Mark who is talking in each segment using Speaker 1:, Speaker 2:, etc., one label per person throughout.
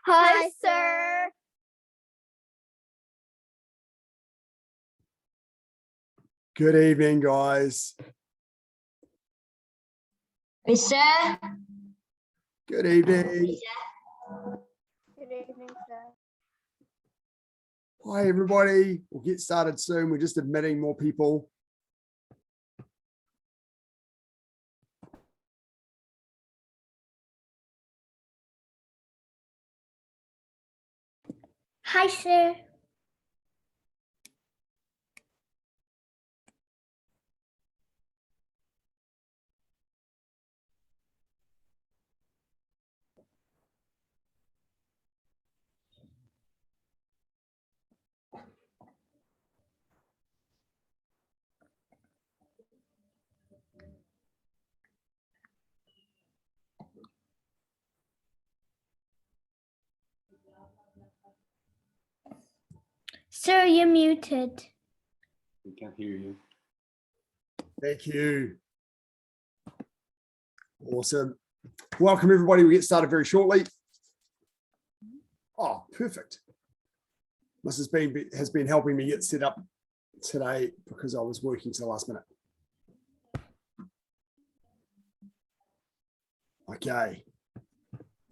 Speaker 1: Hi, sir.
Speaker 2: Good evening, guys.
Speaker 3: Mister.
Speaker 2: Good evening.
Speaker 1: Good evening, sir.
Speaker 2: Hi, everybody. We'll get started soon. We're just admitting more people.
Speaker 1: Hi, sir. Sir, you're muted.
Speaker 4: We can't hear you.
Speaker 2: Thank you. Awesome. Welcome, everybody. We'll get started very shortly. Oh, perfect. Mrs. has been helping me get set up today because I was working to the last minute. Okay.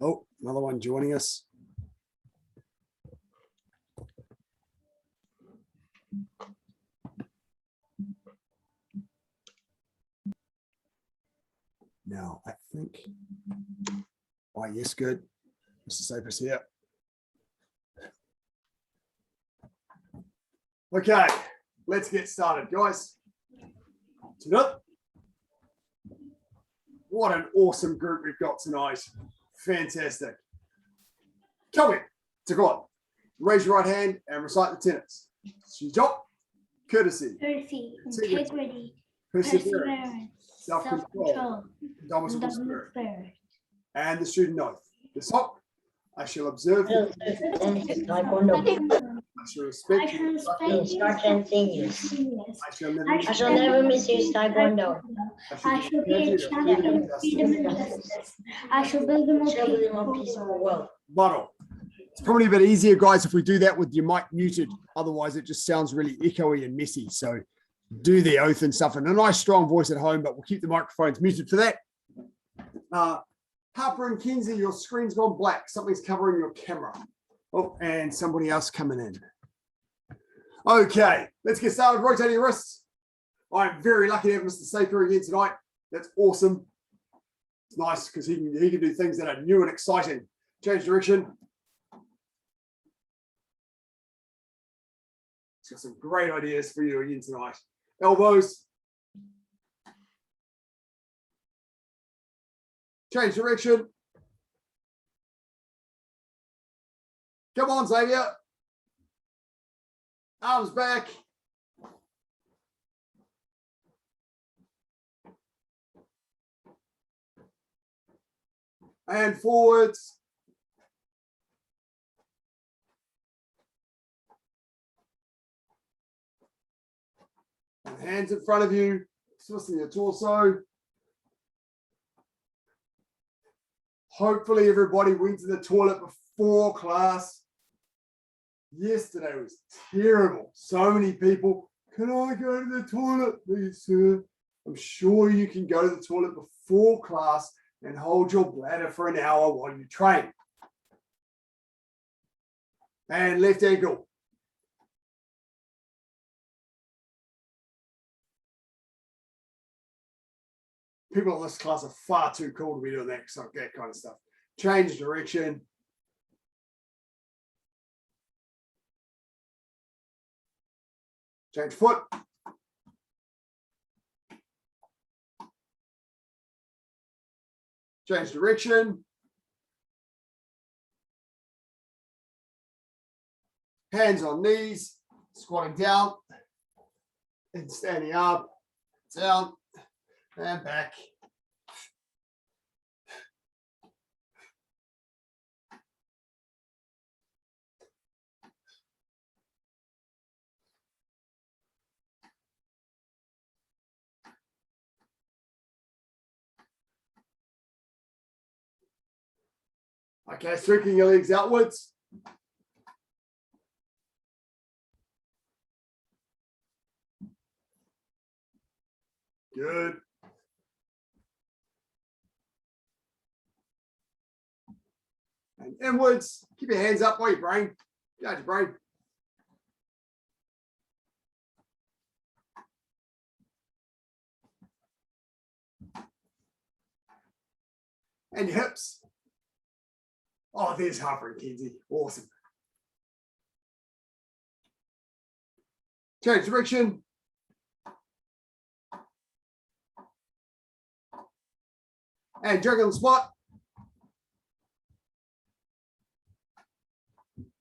Speaker 2: Oh, another one joining us. Now, I think, oh, yes, good. Mr. Sapers here. Okay, let's get started, guys. What an awesome group we've got tonight. Fantastic. Come in to God. Raise your right hand and recite the tenets. Stop. Courtesy.
Speaker 1: Courtesy,
Speaker 2: Integrity.
Speaker 1: integrity,
Speaker 2: Perseverance. Self-control.
Speaker 1: self-control,
Speaker 2: Indomitable spirit.
Speaker 1: spirit.
Speaker 2: And the student oath. This up. I shall observe.
Speaker 3: Taekwondo.
Speaker 2: I shall respect.
Speaker 3: The instructions seniors.
Speaker 2: I shall never.
Speaker 3: I shall never misuse Taekwondo.
Speaker 1: I shall be a champion of freedom and justice. I shall build a more
Speaker 3: Shall live in a
Speaker 1: peaceful
Speaker 3: peaceful world.
Speaker 2: Bottle. It's probably a bit easier, guys, if we do that with your mic muted. Otherwise, it just sounds really echoey and messy. So do the oath and stuff in a nice, strong voice at home, but we'll keep the microphones muted for that. Harper and Kenzie, your screen's gone black. Something's covering your camera. Oh, and somebody else coming in. Okay, let's get started. Rotating your wrists. I'm very lucky to have Mr. Saker again tonight. That's awesome. It's nice because he can do things that are new and exciting. Change direction. He's got some great ideas for you again tonight. Elbows. Change direction. Come on, Xavier. Arms back. And forwards. And hands in front of you, twisting your torso. Hopefully everybody went to the toilet before class. Yesterday was terrible. So many people, can I go to the toilet, please, sir? I'm sure you can go to the toilet before class and hold your bladder for an hour while you train. And left ankle. People in this class are far too cool to be doing that kind of stuff. Change direction. Change foot. Change direction. Hands on knees, squatting down and standing up, down and back. Okay, stretching your legs outwards. Good. And inwards. Keep your hands up while your brain. Get out your brain. And your hips. Oh, there's Harper and Kenzie. Awesome. Change direction. And drag on the spot.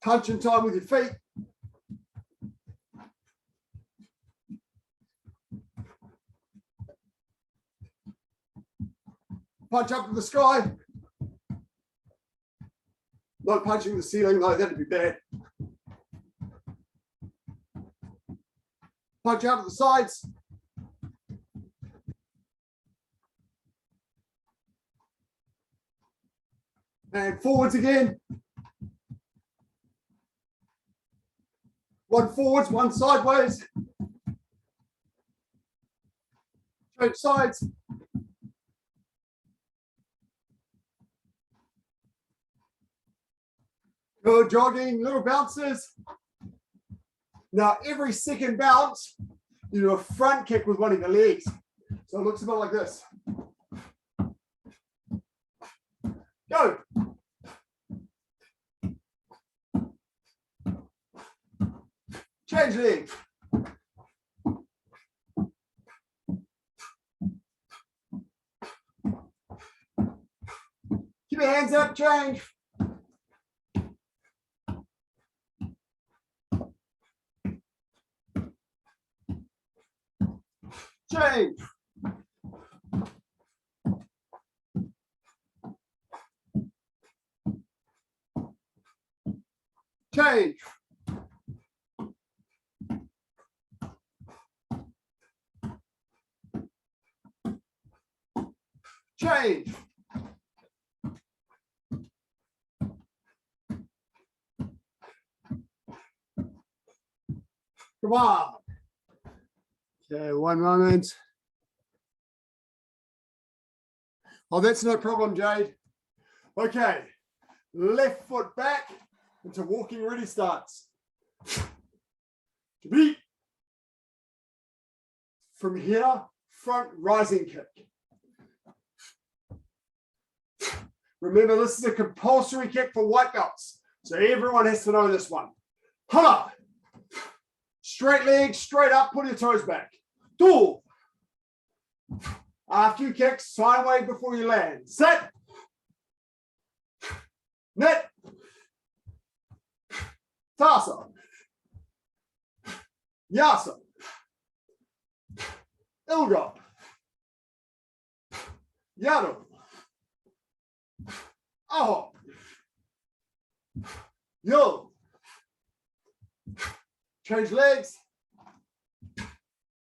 Speaker 2: Punch in time with your feet. Punch up to the sky. Not punching the ceiling, no, that'd be bad. Punch out to the sides. And forwards again. One forwards, one sideways. Change sides. Good jogging, little bounces. Now, every second bounce, you do a front kick with one of your legs. So it looks about like this. Go. Change leg. Keep your hands up, change. Change. Change. Change. Come on. Okay, one moment. Oh, that's no problem, Jade. Okay, left foot back into walking ready starts. To beat. From here, front rising kick. Remember, this is a compulsory kick for white belts, so everyone has to know this one. Hala. Straight legs, straight up, put your toes back. Do. After you kick, sideways before you land. Set. Net. Tasa. Yasa. Ilga. Yado. Aho. Yo. Change legs.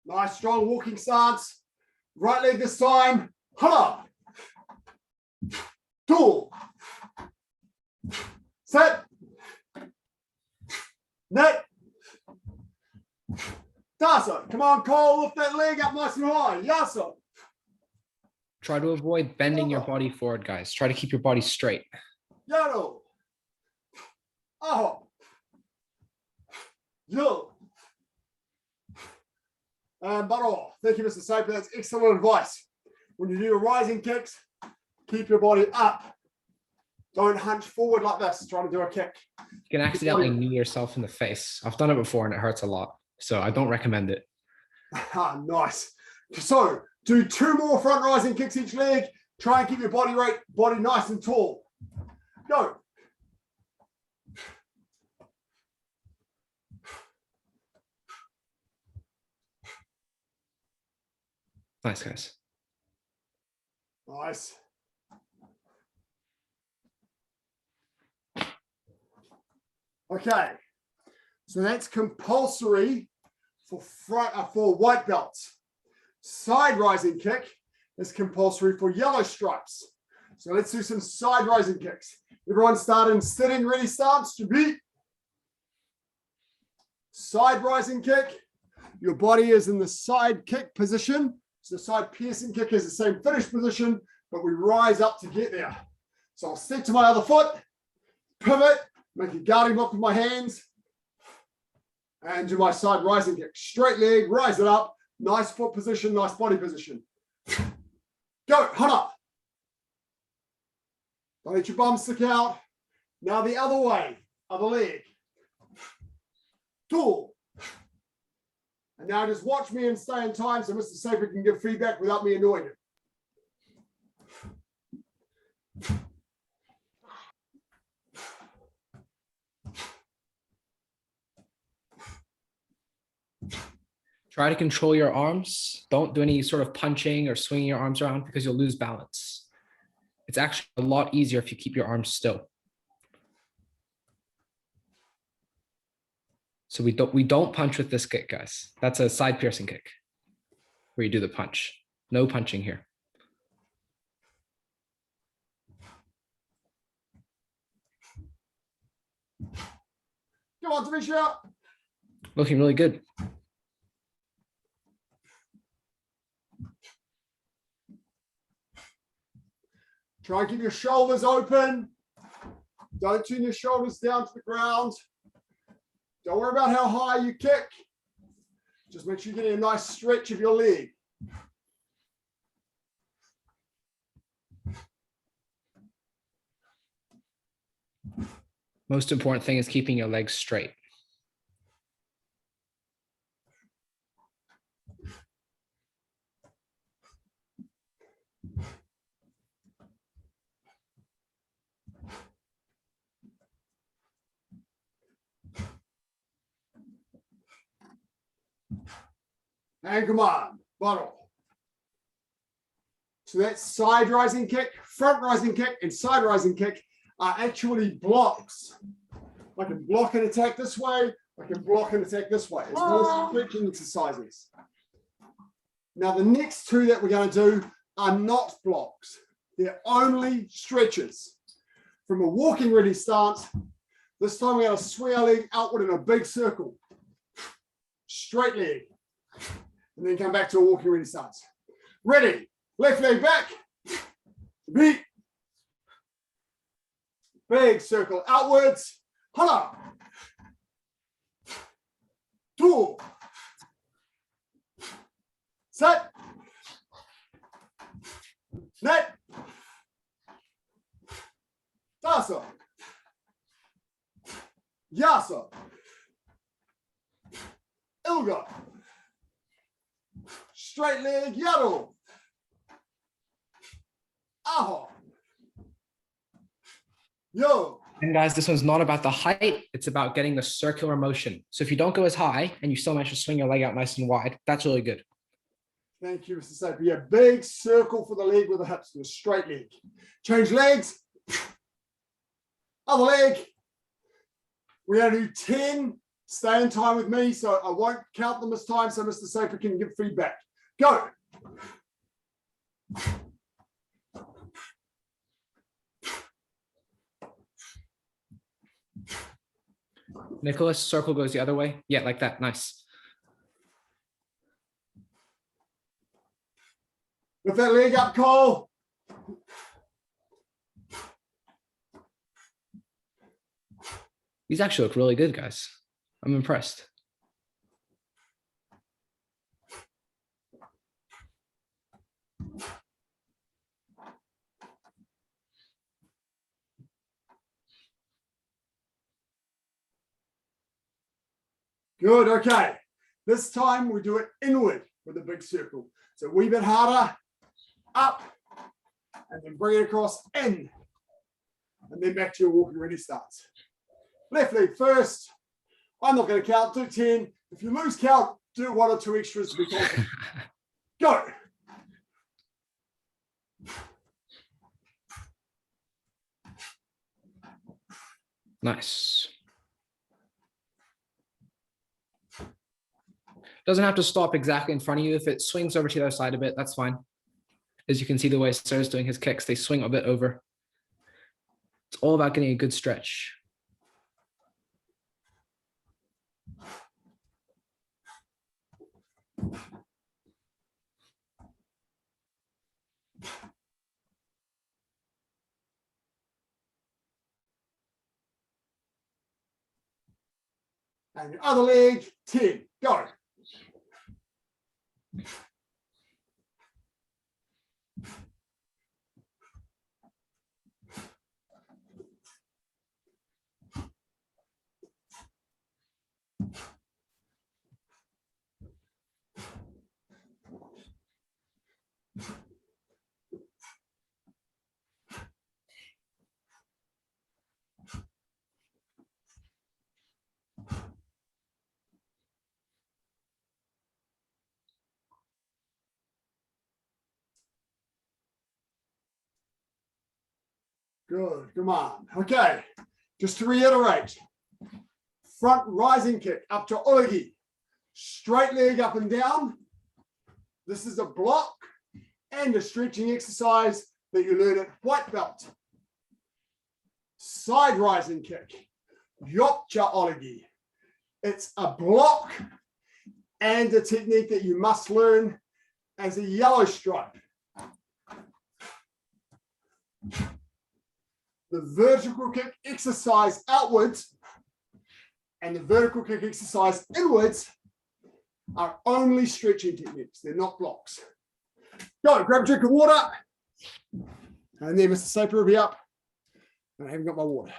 Speaker 2: Nice strong walking stance. Right leg this time. Hala. Two. Set. Net. Tasa. Come on, Cole. Lift that leg up nice and high. Yasa.
Speaker 5: Try to avoid bending your body forward, guys. Try to keep your body straight.
Speaker 2: Yado. Aho. Yo. And Baro. Thank you, Mr. Saper. That's excellent advice. When you do your rising kicks, keep your body up. Don't hunch forward like this, trying to do a kick.
Speaker 5: You can accidentally knee yourself in the face. I've done it before and it hurts a lot. So I don't recommend it.
Speaker 2: Nice. So do 2 more front rising kicks each leg. Try and keep your body nice and tall. Go.
Speaker 5: Nice, guys.
Speaker 2: Nice. Okay. So that's compulsory for white belts. Side rising kick is compulsory for yellow stripes. So let's do some side rising kicks. Everyone start in sitting ready stance to beat. Side rising kick. Your body is in the side kick position. So side piercing kick is the same finish position, but we rise up to get there. So I'll step to my other foot, pivot, make a guarding block with my hands, and do my side rising kick. Straight leg, rise it up. Nice foot position, nice body position. Go, Hana. Don't let your bum stick out. Now the other way, other leg. Two. And now just watch me and stay in time so Mr. Safer can give feedback without me annoying him.
Speaker 5: Try to control your arms. Don't do any sort of punching or swinging your arms around because you'll lose balance. It's actually a lot easier if you keep your arms still. So we don't punch with this kick, guys. That's a side piercing kick where you do the punch. No punching here.
Speaker 2: Come on, Demetria.
Speaker 5: Looking really good.
Speaker 2: Try and keep your shoulders open. Don't turn your shoulders down to the ground. Don't worry about how high you kick. Just make sure you're getting a nice stretch of your leg.
Speaker 5: Most important thing is keeping your legs straight.
Speaker 2: And come on, bottle. So that side rising kick, front rising kick, and side rising kick are actually blocks. I can block and attack this way. I can block and attack this way. It's more stretching exercises. Now the next 2 that we're going to do are not blocks. They're only stretches. From a walking ready stance, this time we're going to swing our leg outward in a big circle. Straight leg. And then come back to a walking ready stance. Ready. Left leg back. Beat. Big circle outwards. Hala. 2. Set. Net. Tasa. Yasa. Ilga. Straight leg, Yaro. Aho. Yo.
Speaker 5: And guys, this one's not about the height. It's about getting the circular motion. So if you don't go as high and you still manage to swing your leg out nice and wide, that's really good.
Speaker 2: Thank you, Mr. Saper. Yeah, big circle for the leg with the hips, the straight leg. Change legs. Other leg. We're going to do 10. Stay in time with me, so I won't count them as time, so Mr. Saper can give feedback. Go.
Speaker 5: Nicholas, circle goes the other way. Yeah, like that. Nice.
Speaker 2: Lift that leg up, Cole.
Speaker 5: These actually look really good, guys. I'm impressed.
Speaker 2: Good, okay. This time we do it inward with a big circle. So a wee bit harder, up, and then bring it across in. And then back to your walking ready starts. Left leg first. I'm not going to count, do 10. If you lose count, do 1 or 2 extras to be confident. Go.
Speaker 5: Nice. Doesn't have to stop exactly in front of you. If it swings over to the other side a bit, that's fine. As you can see the way Sir's doing his kicks, they swing a bit over. It's all about getting a good stretch.
Speaker 2: And the other leg, 10. Go. Good, come on. Okay, just to reiterate, front rising kick up to Oligi, straight leg up and down. This is a block and a stretching exercise that you learn at white belt. Side rising kick, Yopcha Oligi. It's a block and a technique that you must learn as a yellow stripe. The vertical kick exercise outwards and the vertical kick exercise inwards are only stretching techniques. They're not blocks. Go, grab a drink of water. And then Mr. Saper will be up. And I haven't got my water.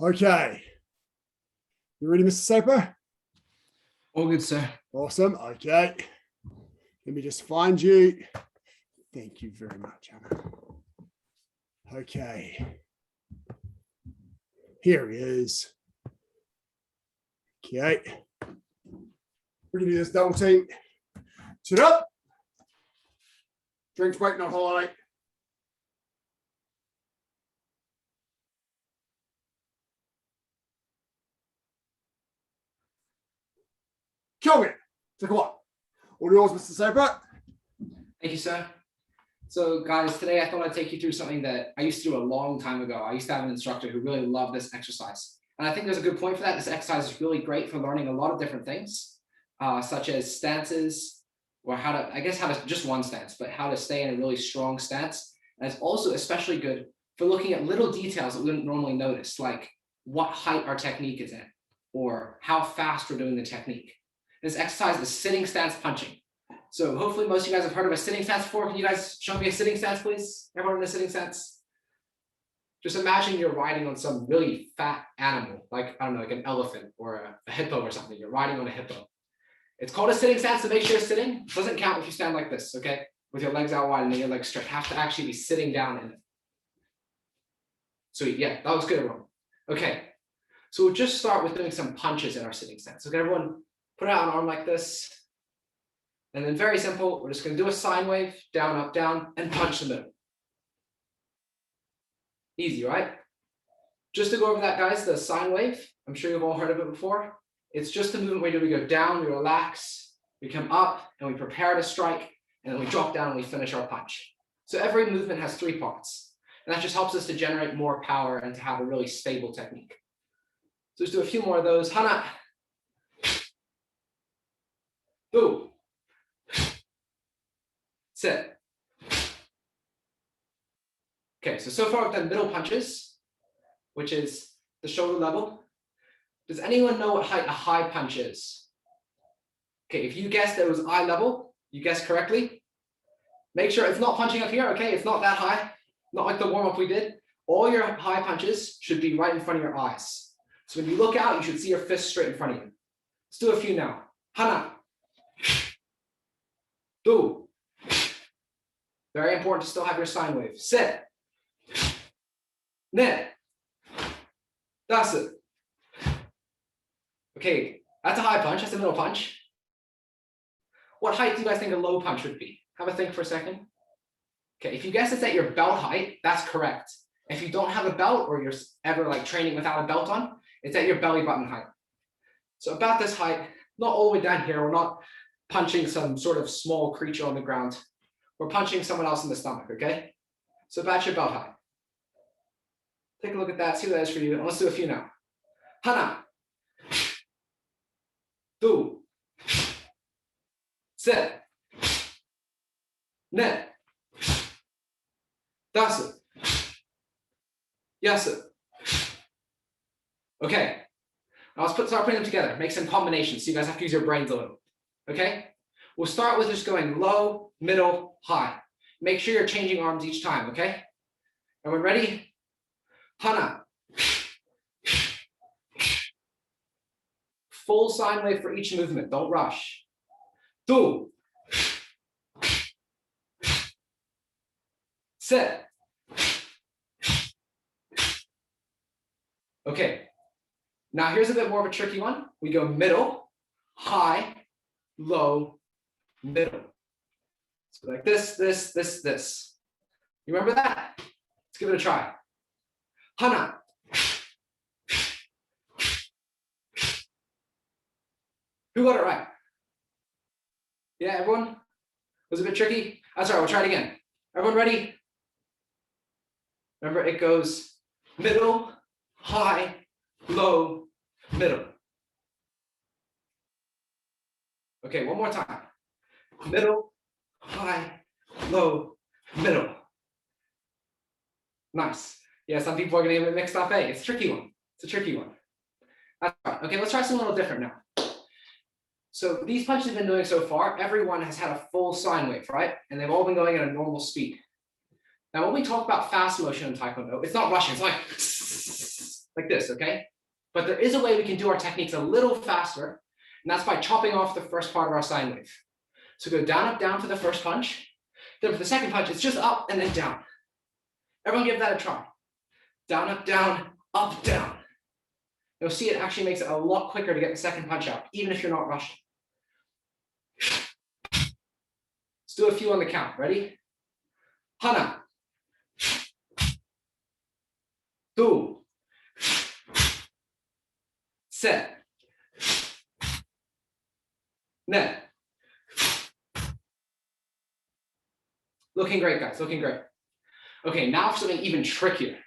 Speaker 2: Okay. You ready, Mr. Saper?
Speaker 5: All good, sir.
Speaker 2: Awesome. Okay. Let me just find you. Thank you very much, Anna. Okay. Here he is. Okay. We're going to do this double team. Sit up. Drinks break, not holiday. Kelvin, take a walk. All yours, Mr. Saper.
Speaker 5: Thank you, sir. So guys, today I thought I'd take you through something that I used to do a long time ago. I used to have an instructor who really loved this exercise. And I think there's a good point for that. This exercise is really great for learning a lot of different things, such as stances, or how to, just one stance, but how to stay in a really strong stance. And it's also especially good for looking at little details that we wouldn't normally notice, like what height our technique is in, or how fast we're doing the technique. This exercise is sitting stance punching. So hopefully most of you guys have heard of a sitting stance before. Can you guys show me a sitting stance, please? Everyone in a sitting stance? Just imagine you're riding on some really fat animal, like, I don't know, like an elephant or a hippo or something. You're riding on a hippo. It's called a sitting stance to make sure you're sitting. It doesn't count if you stand like this, okay? With your legs out wide and your legs straight. You have to actually be sitting down in it. Sweet, yeah, that was good, everyone. Okay, so we'll just start with doing some punches in our sitting stance. Okay, everyone, put out an arm like this. And then very simple, we're just going to do a sine wave, down, up, down, and punch the middle. Easy, right? Just to go over that, guys, the sine wave, I'm sure you've all heard of it before. It's just the movement we do. We go down, we relax, we come up, and we prepare to strike, and then we drop down and we finish our punch. So every movement has 3 parts, and that just helps us to generate more power and to have a really stable technique. So let's do a few more of those. Hana. Boo. Sit. Okay, so far we've done middle punches, which is the shoulder level. Does anyone know what height a high punch is? Okay, if you guessed that it was eye level, you guessed correctly. Make sure it's not punching up here, okay? It's not that high, not like the warm-up we did. All your high punches should be right in front of your eyes. So when you look out, you should see your fist straight in front of you. Let's do a few now. Hana. Do. Very important to still have your sine wave. Sit. Ne. That's it. Okay, that's a high punch, that's a middle punch. What height do you guys think a low punch would be? Have a think for a second. Okay, if you guess it's at your belt height, that's correct. If you don't have a belt or you're ever like training without a belt on, it's at your belly button height. So about this height, not all the way down here, we're not punching some sort of small creature on the ground. We're punching someone else in the stomach, okay? So about your belt height. Take a look at that, see what that is for you, and let's do a few now. Hana. Do. Sit. Ne. Dasu. Yasu. Okay. Now let's start putting them together. Make some combinations so you guys have to use your brains a little. Okay? We'll start with just going low, middle, high. Make sure you're changing arms each time, okay? Everyone ready? Hana. Full sine wave for each movement. Don't rush. Do. Sit. Okay. Now here's a bit more of a tricky one. We go middle, high, low, middle. So like this. You remember that? Let's give it a try. Hana. Who got it right? Yeah, everyone? Was it a bit tricky? I'm sorry, we'll try it again. Everyone ready? Remember, it goes middle, high, low, middle. Okay, one more time. Middle, high, low, middle. Nice. Yeah, some people are gonna get it mixed up. Hey, it's a tricky one. It's a tricky one. That's right. Okay, let's try something a little different now. So these punches we've been doing so far, everyone has had a full sine wave, right? And they've all been going at a normal speed. Now, when we talk about fast motion in Taekwondo, it's not rushing, it's like this, okay? But there is a way we can do our techniques a little faster, and that's by chopping off the first part of our sine wave. So go down, up, down for the first punch. Then for the second punch, it's just up and then down. Everyone give that a try. Down, up, down. You'll see it actually makes it a lot quicker to get the second punch out, even if you're not rushing. Let's do a few on the count. Ready? Hana. Do. Set. Ne. Looking great, guys, looking great. Okay, now for something even trickier.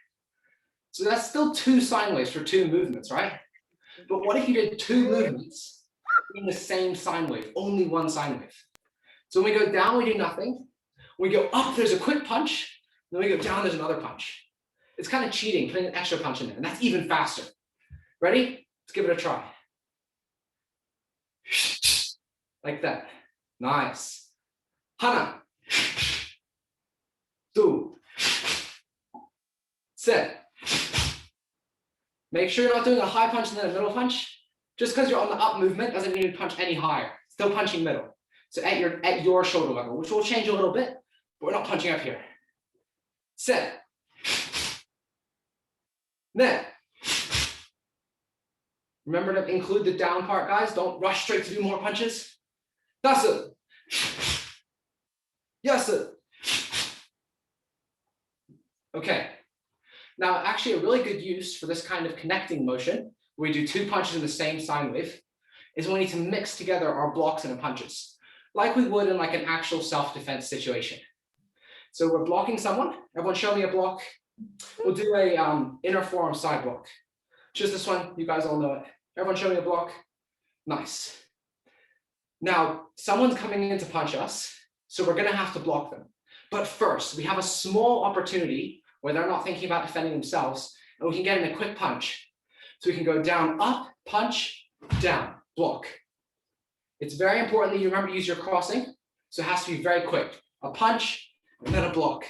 Speaker 5: So that's still two sine waves for two movements, right? But what if you did two movements in the same sine wave, only one sine wave? So when we go down, we do nothing. When we go up, there's a quick punch. Then we go down, there's another punch. It's kind of cheating, putting an extra punch in there, and that's even faster. Ready? Let's give it a try. Like that. Nice. Hana. Do. Set. Make sure you're not doing a high punch and then a middle punch. Just because you're on the up movement doesn't mean you punch any higher. Still punching middle. So at your shoulder level, which will change a little bit, but we're not punching up here. Set. Ne. Remember to include the down part, guys. Don't rush straight to do more punches. Dasu. Yasu. Okay. Now, actually, a really good use for this kind of connecting motion, where we do two punches in the same sine wave, is when we need to mix together our blocks and our punches, like we would in like an actual self-defense situation. So we're blocking someone. Everyone show me a block. We'll do a inner forearm side block. Just this one, you guys all know it. Everyone show me a block. Nice. Now, someone's coming in to punch us, so we're gonna have to block them. But first, we have a small opportunity where they're not thinking about defending themselves, and we can get in a quick punch. So we can go down, up, punch, down, block. It's very important that you remember to use your crossing. So it has to be very quick. A punch and then a block.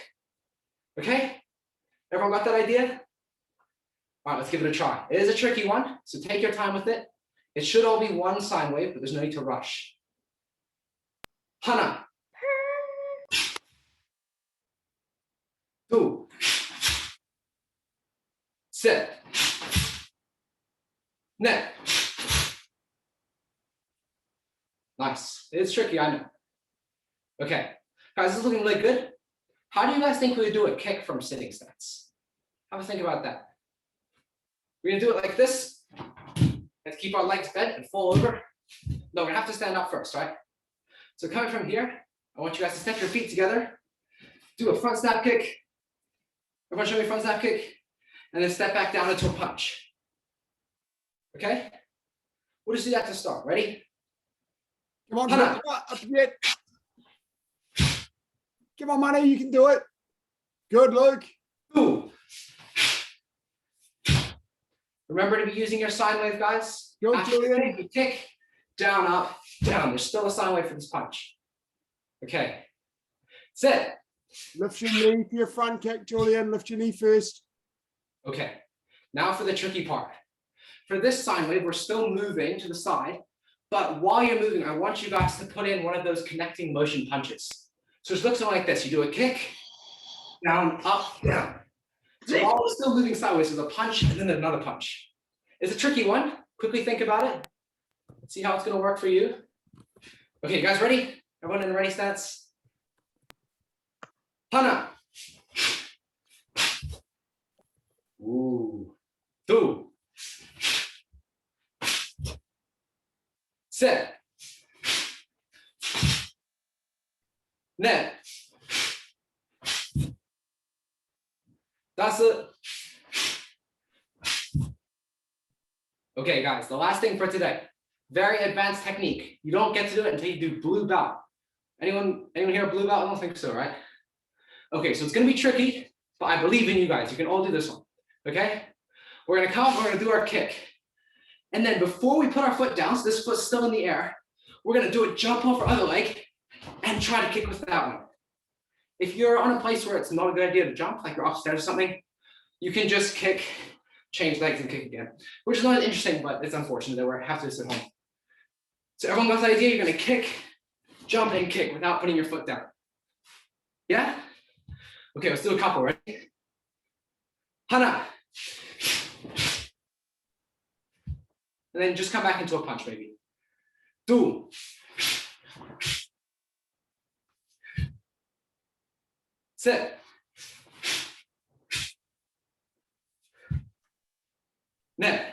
Speaker 5: Okay? Everyone got that idea? All right, let's give it a try. It is a tricky one, so take your time with it. It should all be one sine wave, but there's no need to rush. Hana. 2. Sit. Ne. Nice. It's tricky, I know. Okay, guys, this is looking really good. How do you guys think we would do a kick from sitting stance? Have a think about that. We're gonna do it like this. Let's keep our legs bent and fall over. No, we're gonna have to stand up first, right? So coming from here, I want you guys to step your feet together, do a front snap kick. Everyone show me front snap kick, and then step back down into a punch. Okay? We'll just do that to start. Ready?
Speaker 2: Come on,
Speaker 5: Hana.
Speaker 2: up yet. Come on, Money, you can do it. Good, Luke.
Speaker 5: 2. Remember to be using your sine wave, guys.
Speaker 2: Go,
Speaker 5: After
Speaker 2: Julian.
Speaker 5: you kick, down, up, down. There's still a sine wave for this punch. Okay. Sit.
Speaker 2: Lift your knee for your front kick, Julian. Lift your knee first.
Speaker 5: Okay. Now for the tricky part. For this sine wave, we're still moving to the side, but while you're moving, I want you guys to put in one of those connecting motion punches. So it looks something like this. You do a kick, down, up, down. So while we're still moving sideways, there's a punch and then another punch. It's a tricky one. Quickly think about it. See how it's going to work for you. Okay, you guys ready? Everyone in the ready stance? Hana. 2. Sit. Ne. That's it. Okay, guys, the last thing for today. Very advanced technique. You don't get to do it until you do blue belt. Anyone here a blue belt? I don't think so, right? Okay, so it's gonna be tricky, but I believe in you guys. You can all do this one. Okay? We're gonna come, we're gonna do our kick. And then before we put our foot down, so this foot's still in the air, we're gonna do a jump off our other leg and try to kick with that one. If you're on a place where it's not a good idea to jump, like you're upstairs or something, you can just kick, change legs and kick again, which is not interesting, but it's unfortunate that we have to do this at home. So everyone got the idea? You're gonna kick, jump and kick without putting your foot down. Yeah? Okay, let's do a couple, ready? Hana. And then just come back into a punch, maybe. 2. Sit. Ne.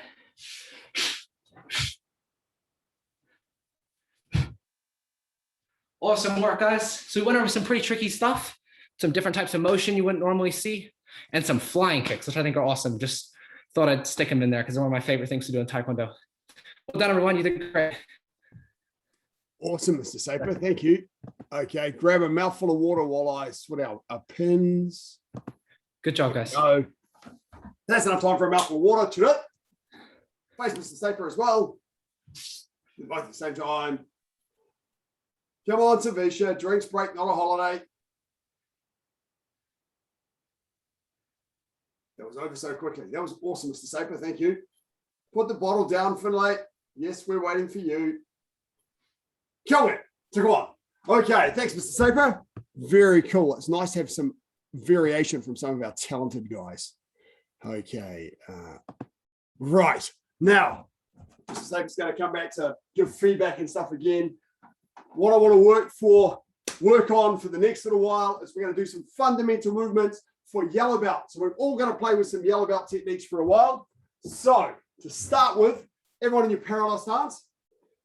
Speaker 5: Awesome work, guys. So we went over some pretty tricky stuff, some different types of motion you wouldn't normally see, and some flying kicks, which I think are awesome. Just thought I'd stick them in there because they're one of my favorite things to do in Taekwondo. Well done, everyone. You did great.
Speaker 2: Awesome, Mr. Saper. Thank you. Okay, grab a mouthful of water while I sort out our pins.
Speaker 5: Good job, guys.
Speaker 2: So that's enough time for a mouthful of water. To it. Face Mr. Saper as well. Both at the same time. Come on, Savisha. Drinks break, not a holiday. That was over so quickly. That was awesome, Mr. Saper. Thank you. Put the bottle down, Finlay. Yes, we're waiting for you. Kill it. So go on. Okay, thanks, Mr. Saper. Very cool. It's nice to have some variation from some of our talented guys. Okay. Right. Now, Mr. Saper's going to come back to give feedback and stuff again. What I want to work on for the next little while is we're going to do some fundamental movements for yellow belt. So we're all going to play with some yellow belt techniques for a while. So to start with, everyone in your parallel stance,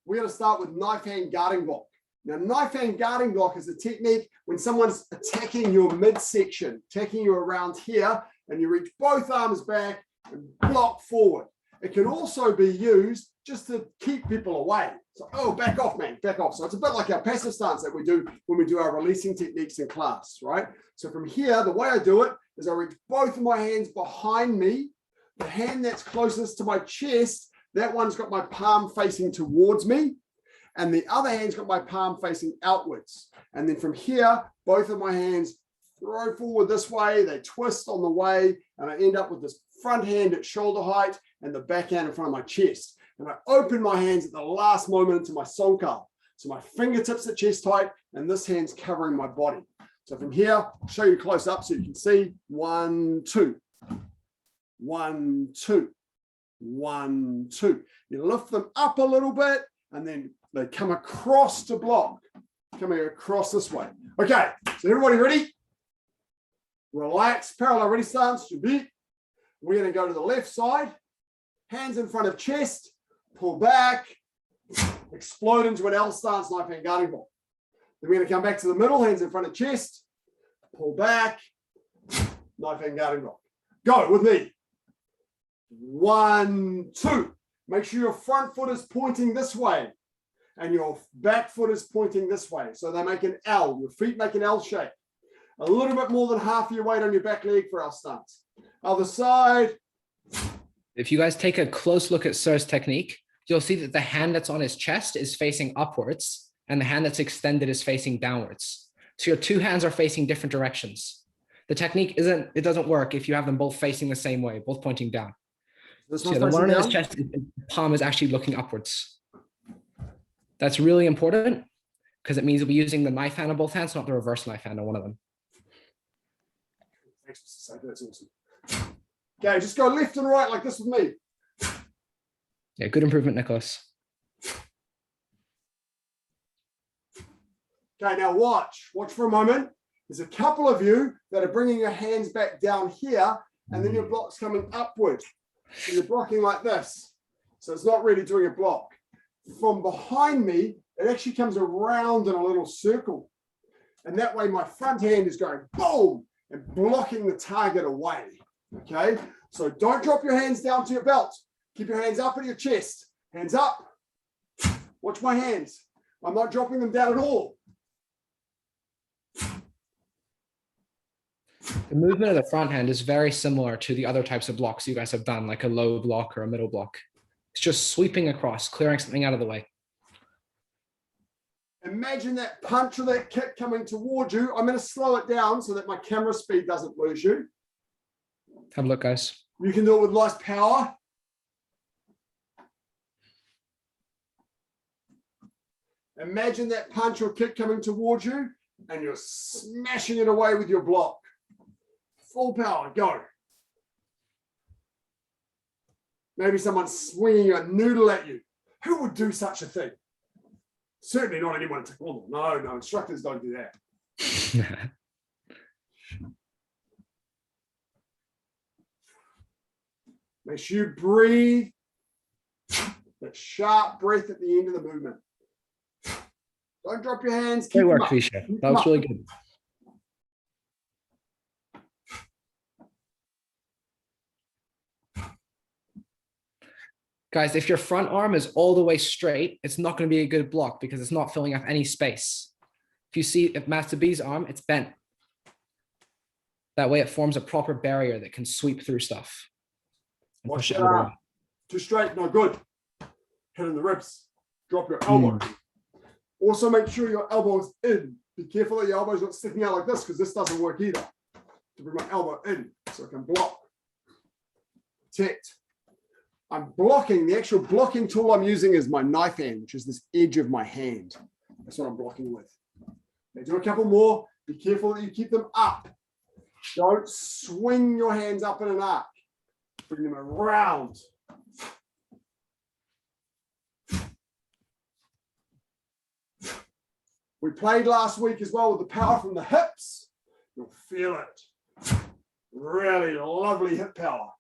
Speaker 2: we're going to start with knife hand guarding block. Now, knife hand guarding block is a technique when someone's attacking your midsection, attacking you around here, and you reach both arms back and block forward. It can also be used just to keep people away. So, oh, back off, man, back off. So it's a bit like our passive stance that we do when we do our releasing techniques in class, right? So from here, the way I do it is I reach both of my hands behind me, the hand that's closest to my chest, that one's got my palm facing towards me. And the other hand's got my palm facing outwards. And then from here, both of my hands throw forward this way, they twist on the way, and I end up with this front hand at shoulder height and the back hand in front of my chest. And I open my hands at the last moment into my songkar. So my fingertips at chest height, and this hand's covering my body. So from here, I'll show you close up so you can see 1, 2, 1, 2, 1, 2. You lift them up a little bit, and then they come across to block, coming across this way. Okay, so everybody ready? Relax, parallel ready stance, should be. We're going to go to the left side, hands in front of chest, pull back, explode into an L stance, knife hand guarding block. Then we're going to come back to the middle, hands in front of chest, pull back, knife hand guarding block. Go with me. 1, 2. Make sure your front foot is pointing this way and your back foot is pointing this way. So they make an L. Your feet make an L shape. A little bit more than half your weight on your back leg for our stance. Other side.
Speaker 5: If you guys take a close look at Sir's technique, you'll see that the hand that's on his chest is facing upwards and the hand that's extended is facing downwards. So your two hands are facing different directions. The technique it doesn't work if you have them both facing the same way, both pointing down. So the one on his chest, palm is actually looking upwards. That's really important because it means we'll be using the knife hand on both hands, not the reverse knife hand on one of them.
Speaker 2: Thanks, Mr. Saker, that's awesome. Okay, just go left and right like this with me.
Speaker 5: Yeah, good improvement, Nicholas.
Speaker 2: Okay, now watch for a moment. There's a couple of you that are bringing your hands back down here and then your block's coming upward. So you're blocking like this. So it's not really doing a block. From behind me, it actually comes around in a little circle. And that way my front hand is going boom and blocking the target away. Okay, so don't drop your hands down to your belt. Keep your hands up at your chest. Hands up. Watch my hands. I'm not dropping them down at all.
Speaker 5: The movement of the front hand is very similar to the other types of blocks you guys have done, like a low block or a middle block. It's just sweeping across, clearing something out of the way.
Speaker 2: Imagine that punch or that kick coming towards you. I'm going to slow it down so that my camera speed doesn't lose you.
Speaker 5: Have a look, guys.
Speaker 2: You can do it with less power. Imagine that punch or kick coming towards you and you're smashing it away with your block. Full power, go. Maybe someone's swinging a noodle at you. Who would do such a thing? Certainly not anyone in Taekwondo. No, instructors don't do that. Make sure you breathe. That sharp breath at the end of the movement. Don't drop your hands.
Speaker 5: Great work, Visha. That was really good. Guys, if your front arm is all the way straight, it's not going to be a good block because it's not filling up any space. If you see if Master B's arm, it's bent. That way it forms a proper barrier that can sweep through stuff.
Speaker 2: Watch your arm. Too straight, no good. Hit in the ribs. Drop your elbow. Also make sure your elbow is in. Be careful that your elbow's not sticking out like this because this doesn't work either. To bring my elbow in so I can block. Protect. I'm blocking, the actual blocking tool I'm using is my knife hand, which is this edge of my hand. That's what I'm blocking with. Okay, do a couple more. Be careful that you keep them up. Don't swing your hands up in an arc. Bring them around. We played last week as well with the power from the hips. You'll feel it. Really lovely hip power.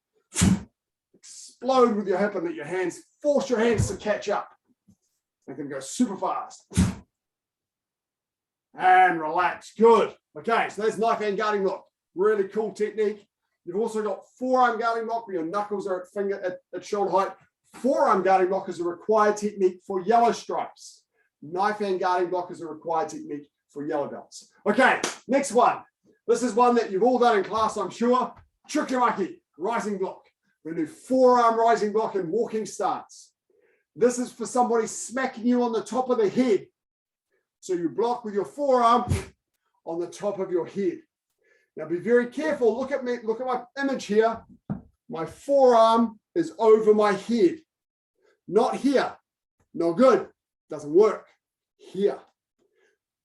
Speaker 2: Explode with your hip and let your hands, force your hands to catch up. Make them go super fast. And relax, good. Okay, so that's knife hand guarding lock. Really cool technique. You've also got forearm guarding lock where your knuckles are at shoulder height. Forearm guarding block is a required technique for yellow stripes. Knife hand guarding block is a required technique for yellow belts. Okay, next one. This is one that you've all done in class, I'm sure. Chukimaki, rising block. We're going to do forearm rising block and walking stance. This is for somebody smacking you on the top of the head. So you block with your forearm on the top of your head. Now be very careful. Look at me. Look at my image here. My forearm is over my head. Not here. No good. Doesn't work. Here.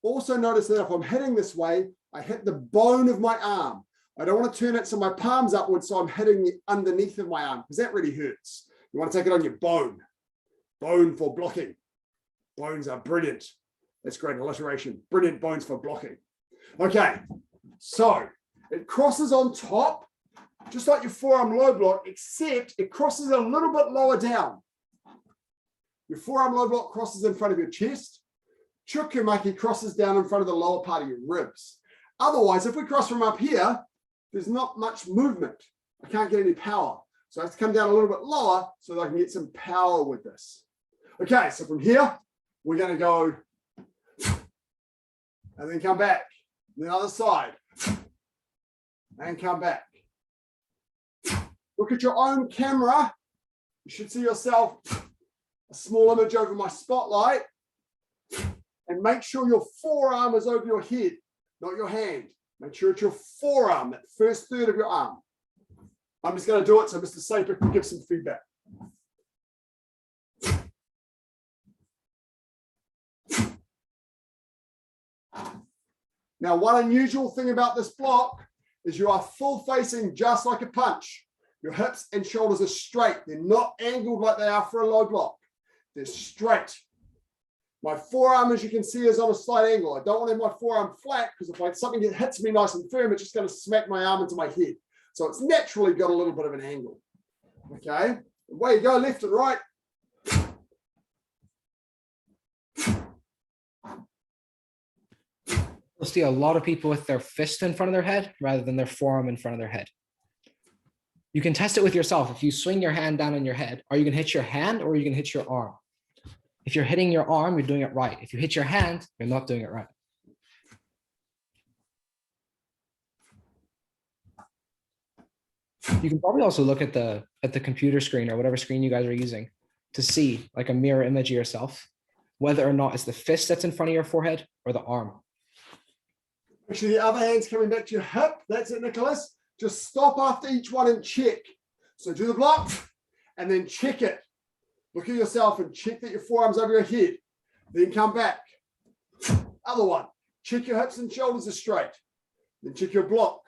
Speaker 2: Also notice that if I'm hitting this way, I hit the bone of my arm. I don't want to turn it so my palm's upwards, so I'm hitting the underneath of my arm because that really hurts. You want to take it on your bone. Bone for blocking. Bones are brilliant. That's great alliteration. Brilliant bones for blocking. Okay, so it crosses on top, just like your forearm low block, except it crosses a little bit lower down. Your forearm low block crosses in front of your chest. Chukumaki crosses down in front of the lower part of your ribs. Otherwise, if we cross from up here, there's not much movement. I can't get any power. So I have to come down a little bit lower so that I can get some power with this. Okay, so from here, we're going to go and then come back. The other side and come back. Look at your own camera. You should see yourself, a small image over my spotlight, and make sure your forearm is over your head, not your hand. Make sure it's your forearm, that first third of your arm. I'm just going to do it so Mr. Saper can give some feedback. Now, one unusual thing about this block is you are full facing just like a punch. Your hips and shoulders are straight. They're not angled like they are for a low block. They're straight. My forearm, as you can see, is on a slight angle. I don't want to have my forearm flat because if something hits me nice and firm, it's just going to smack my arm into my head. So it's naturally got a little bit of an angle. Okay, away you go, left and right.
Speaker 5: You'll see a lot of people with their fist in front of their head rather than their forearm in front of their head. You can test it with yourself. If you swing your hand down on your head, are you going to hit your hand or are you going to hit your arm? If you're hitting your arm, you're doing it right. If you hit your hand, you're not doing it right. You can probably also look at the computer screen or whatever screen you guys are using to see like a mirror image of yourself, whether or not it's the fist that's in front of your forehead or the arm.
Speaker 2: Actually, the other hand's coming back to your hip. That's it, Nicholas. Just stop after each one and check. So do the block and then check it. Look at yourself and check that your forearm's over your head. Then come back. Other one. Check your hips and shoulders are straight. Then check your block.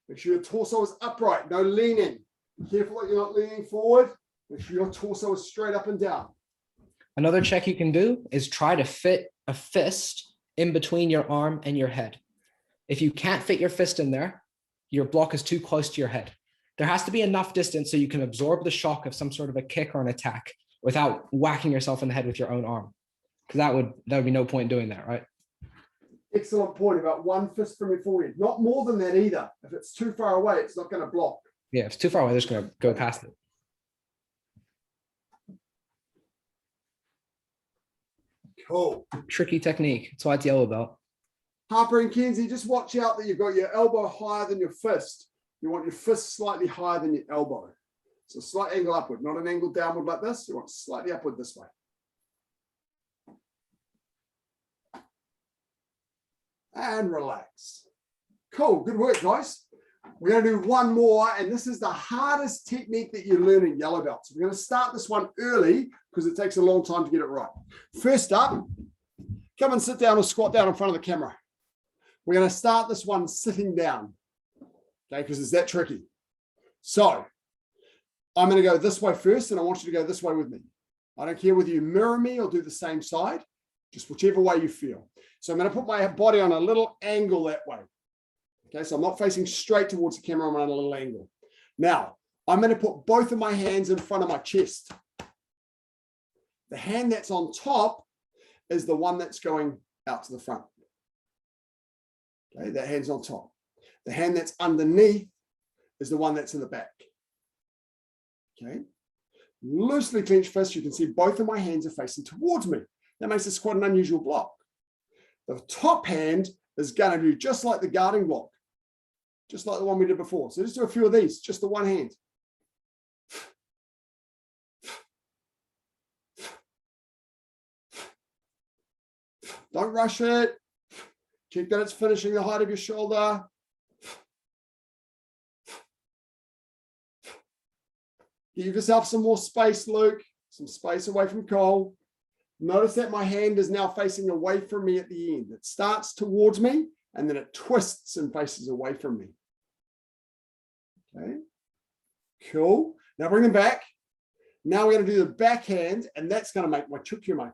Speaker 2: Make sure your torso is upright, no leaning. Be careful that you're not leaning forward. Make sure your torso is straight up and down.
Speaker 5: Another check you can do is try to fit a fist in between your arm and your head. If you can't fit your fist in there, your block is too close to your head. There has to be enough distance so you can absorb the shock of some sort of a kick or an attack without whacking yourself in the head with your own arm. Because that would be no point doing that, right?
Speaker 2: Excellent point about one fist from your forehead. Not more than that either. If it's too far away, it's not going to block.
Speaker 5: Yeah, if it's too far away, they're just going to go past it.
Speaker 2: Cool.
Speaker 5: Tricky technique. That's why it's yellow belt.
Speaker 2: Harper and Kenzie, just watch out that you've got your elbow higher than your fist. You want your fist slightly higher than your elbow. So slight angle upward, not an angle downward like this. You want slightly upward this way. And relax. Cool, good work, guys. We're going to do one more, and this is the hardest technique that you learn in yellow belt. So we're going to start this one early because it takes a long time to get it right. First up, come and sit down or squat down in front of the camera. We're going to start this one sitting down, okay, because it's that tricky. So I'm going to go this way first, and I want you to go this way with me. I don't care whether you mirror me or do the same side, just whichever way you feel. So I'm going to put my body on a little angle that way. Okay, so I'm not facing straight towards the camera, I'm on a little angle. Now, I'm going to put both of my hands in front of my chest. The hand that's on top is the one that's going out to the front. Okay, that hand's on top. The hand that's underneath is the one that's in the back. Okay, loosely clenched fist, you can see both of my hands are facing towards me. That makes this quite an unusual block. The top hand is going to do just like the guarding block, just like the one we did before. So just do a few of these, just the one hand. Don't rush it. Check that it's finishing the height of your shoulder. Give yourself some more space, Luke. Some space away from Cole. Notice that my hand is now facing away from me at the end. It starts towards me and then it twists and faces away from me. Okay, cool. Now bring them back. Now we're going to do the backhand, and that's going to make my chukyumaki.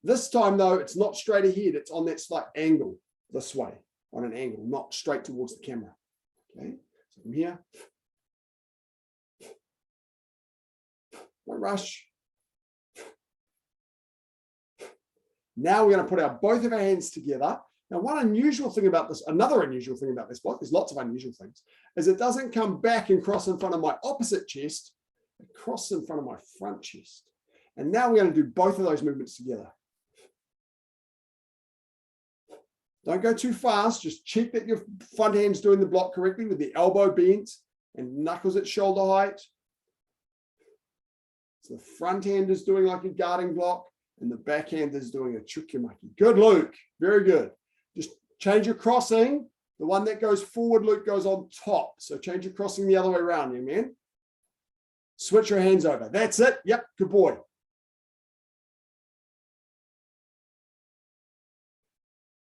Speaker 2: This time, though, it's not straight ahead. It's on that slight angle this way, on an angle, not straight towards the camera. Okay, so from here. Don't rush. Now we're going to put both of our hands together. Now, one unusual thing about this, another unusual thing about this block, there's lots of unusual things, is it doesn't come back and cross in front of my opposite chest, it crosses in front of my front chest. And now we're going to do both of those movements together. Don't go too fast, just check that your front hand's doing the block correctly with the elbow bent and knuckles at shoulder height. So the front hand is doing like a guarding block and the back hand is doing a chukyumaki. Good, Luke, very good. Just change your crossing. The one that goes forward, Luke, goes on top. So change your crossing the other way around, you man. Switch your hands over. That's it. Yep, good boy.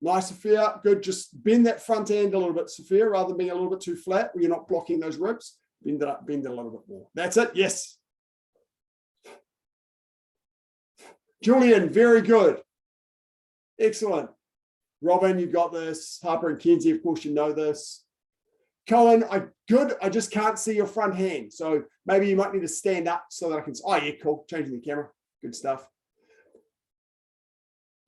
Speaker 2: Nice, Sophia. Good. Just bend that front hand a little bit, Sophia, rather than being a little bit too flat where you're not blocking those ribs. Bend it up, bend it a little bit more. That's it. Yes. Julian, very good. Excellent. Robin, you got this. Harper and Kenzie, of course, you know this. Cohen, good. I just can't see your front hand. So maybe you might need to stand up so that I can. Oh, yeah, cool. Changing the camera. Good stuff.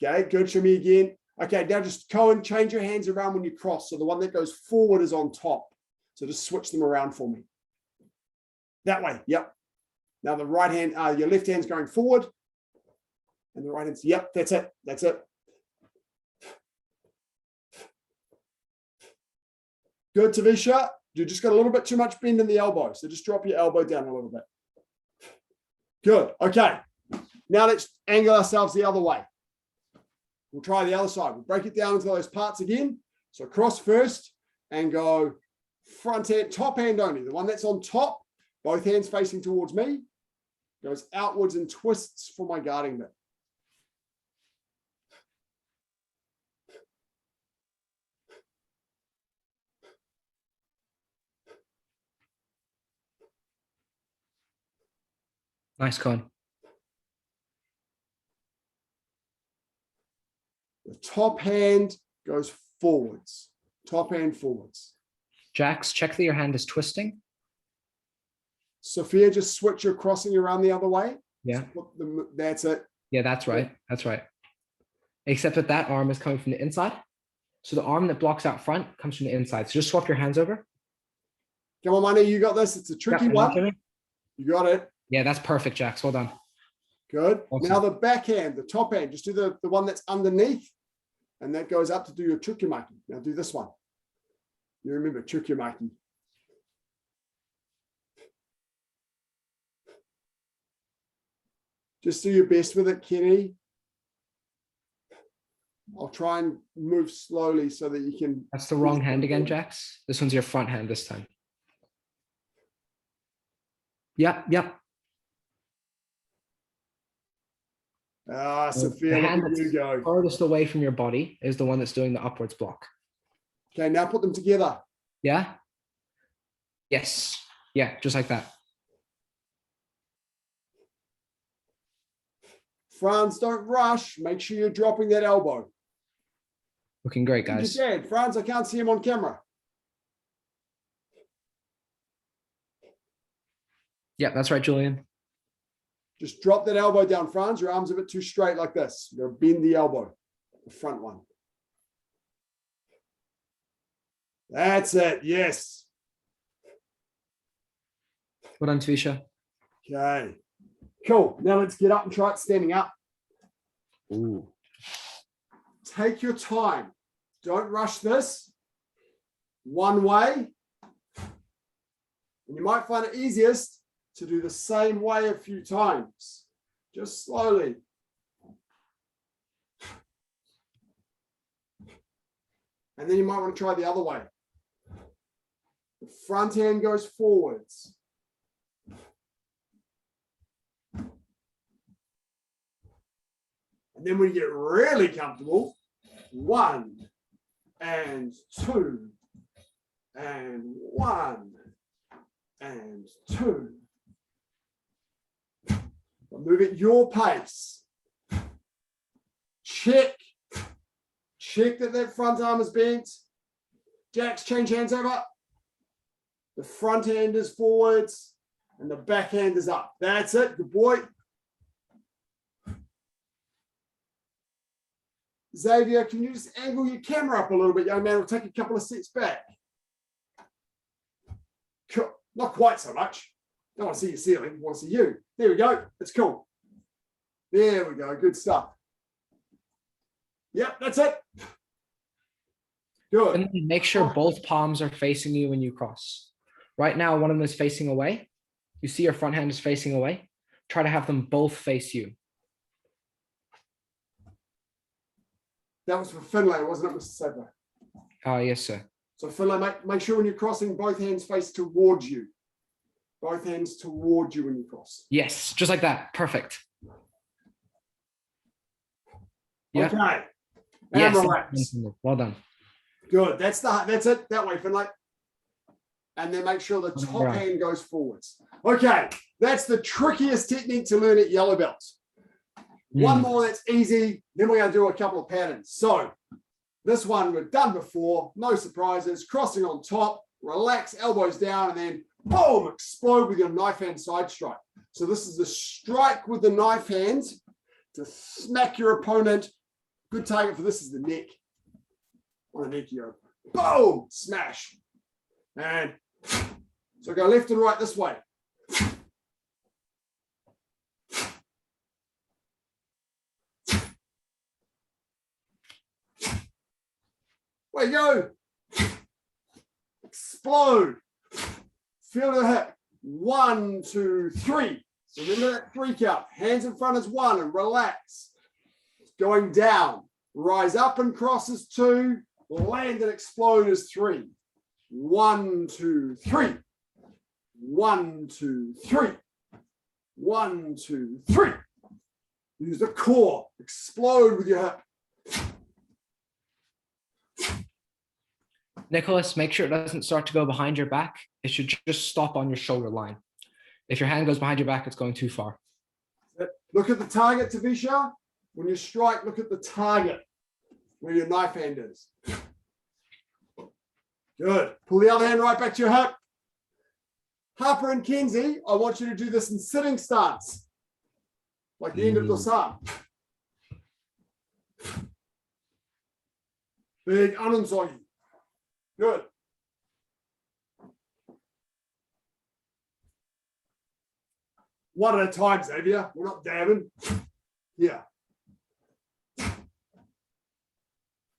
Speaker 2: Okay, good. Show me again. Okay, now just Cohen, change your hands around when you cross. So the one that goes forward is on top. So just switch them around for me. That way. Yep. Now the right hand, your left hand's going forward. And the right hand's, yep, that's it. That's it. Good, Tavisha. You just got a little bit too much bend in the elbow. So just drop your elbow down a little bit. Good. Okay. Now let's angle ourselves the other way. We'll try the other side. We'll break it down into those parts again. So cross first and go front hand, top hand only. The one that's on top, both hands facing towards me, goes outwards and twists for my guarding bit.
Speaker 5: Nice, Colin.
Speaker 2: The top hand goes forwards. Top hand forwards.
Speaker 5: Jax, check that your hand is twisting.
Speaker 2: Sophia, just switch your crossing around the other way.
Speaker 5: Yeah.
Speaker 2: That's it.
Speaker 5: Yeah, that's right. That's right. Except that that arm is coming from the inside. So the arm that blocks out front comes from the inside. So just swap your hands over.
Speaker 2: Come on, Money, you got this. It's a tricky one. You got it.
Speaker 5: Yeah, that's perfect, Jax. Well done.
Speaker 2: Good.
Speaker 5: Awesome.
Speaker 2: Now the backhand, the top hand, just do the one that's underneath. And that goes up to do your chukyumaki. Now do this one. You remember chukyumaki. Just do your best with it, Kenny. I'll try and move slowly so that you can.
Speaker 5: That's the wrong hand again, Jax. This one's your front hand this time. Yep, yep.
Speaker 2: Sophia,
Speaker 5: the hand
Speaker 2: look at you go.
Speaker 5: Farthest away from your body is the one that's doing the upwards block.
Speaker 2: Okay, now put them together.
Speaker 5: Yeah. Yes. Yeah, just like that.
Speaker 2: Franz, don't rush. Make sure you're dropping that elbow.
Speaker 5: Looking great, guys.
Speaker 2: Franz, I can't see him on camera.
Speaker 5: Yeah, that's right, Julian.
Speaker 2: Just drop that elbow down, Franz. Your arm's a bit too straight like this. You're going to bend the elbow, the front one. That's it. Yes.
Speaker 5: Well done, Tavisha.
Speaker 2: Okay. Cool. Now let's get up and try it standing up.
Speaker 4: Ooh.
Speaker 2: Take your time. Don't rush this. One way. And you might find it easiest to do the same way a few times, just slowly. And then you might want to try the other way. The front hand goes forwards. And then when you get really comfortable, 1 and 2 and 1 and 2. But move at your pace. Check that that front arm is bent. Jacks, change hands over. The front hand is forwards and the back hand is up. That's it. Good boy. Xavier, can you just angle your camera up a little bit, young man? We'll take a couple of steps back. Cool. Not quite so much. Don't want to see your ceiling. I want to see you. There we go. That's cool. There we go. Good stuff. Yep, that's it. Good.
Speaker 5: And then make sure both palms are facing you when you cross. Right now, one of them is facing away. You see your front hand is facing away. Try to have them both face you.
Speaker 2: That was for Finlay, wasn't it, Mr. Saper?
Speaker 5: Yes, sir.
Speaker 2: So Finlay, make sure when you're crossing, both hands face towards you. Both hands towards you when you cross.
Speaker 5: Yes, just like that. Perfect. Yeah.
Speaker 2: Okay. And
Speaker 5: Yes.
Speaker 2: relax.
Speaker 5: Well done.
Speaker 2: Good. That's it. That way, Finlay. And then make sure the top
Speaker 5: Right.
Speaker 2: hand goes forwards. Okay. That's the trickiest technique to learn at yellow belt. One more that's easy. Then we're going to do a couple of patterns. So this one we've done before. No surprises. Crossing on top. Relax, elbows down, and then boom, explode with your knife hand side strike. So this is the strike with the knife hand to smack your opponent. Good target for this is the neck. On the neck, you go, boom, smash. And so go left and right this way. Way you go. Explode. Feel the hip. 1, 2, 3. Remember that 3 count. Hands in front is 1 and relax. Going down. Rise up and cross is 2. Land and explode is 3. 1, 2, 3. 1, 2, 3. 1, 2, 3. Use the core. Explode with your hip.
Speaker 5: Nicholas, make sure it doesn't start to go behind your back. It should just stop on your shoulder line. If your hand goes behind your back, it's going too far.
Speaker 2: Look at the target, Tavisha. When you strike, look at the target where your knife hand is. Good. Pull the other hand right back to your hip. Harper and Kenzie, I want you to do this in sitting stance, like the end of the psalm. Big Anunsogi. Good. One at a time, Xavier. We're not dabbing. Yeah.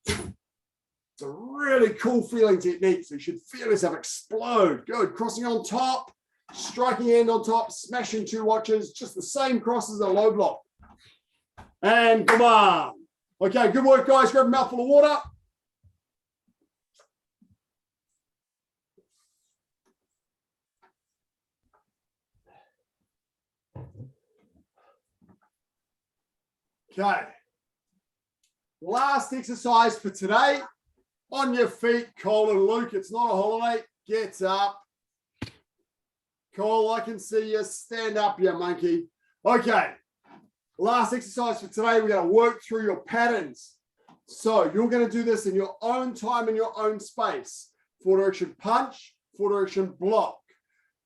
Speaker 2: It's a really cool feeling technique. So you should feel yourself explode. Good. Crossing on top, striking hand on top, smashing 2 watches, just the same cross as a low block. And come on. Okay, good work, guys. Grab a mouthful of water. Okay. Last exercise for today. On your feet, Cole and Luke. It's not a holiday. Get up. Cole, I can see you. Stand up, you monkey. Okay. Last exercise for today. We're going to work through your patterns. So you're going to do this in your own time, in your own space. 4 direction punch, 4 direction block.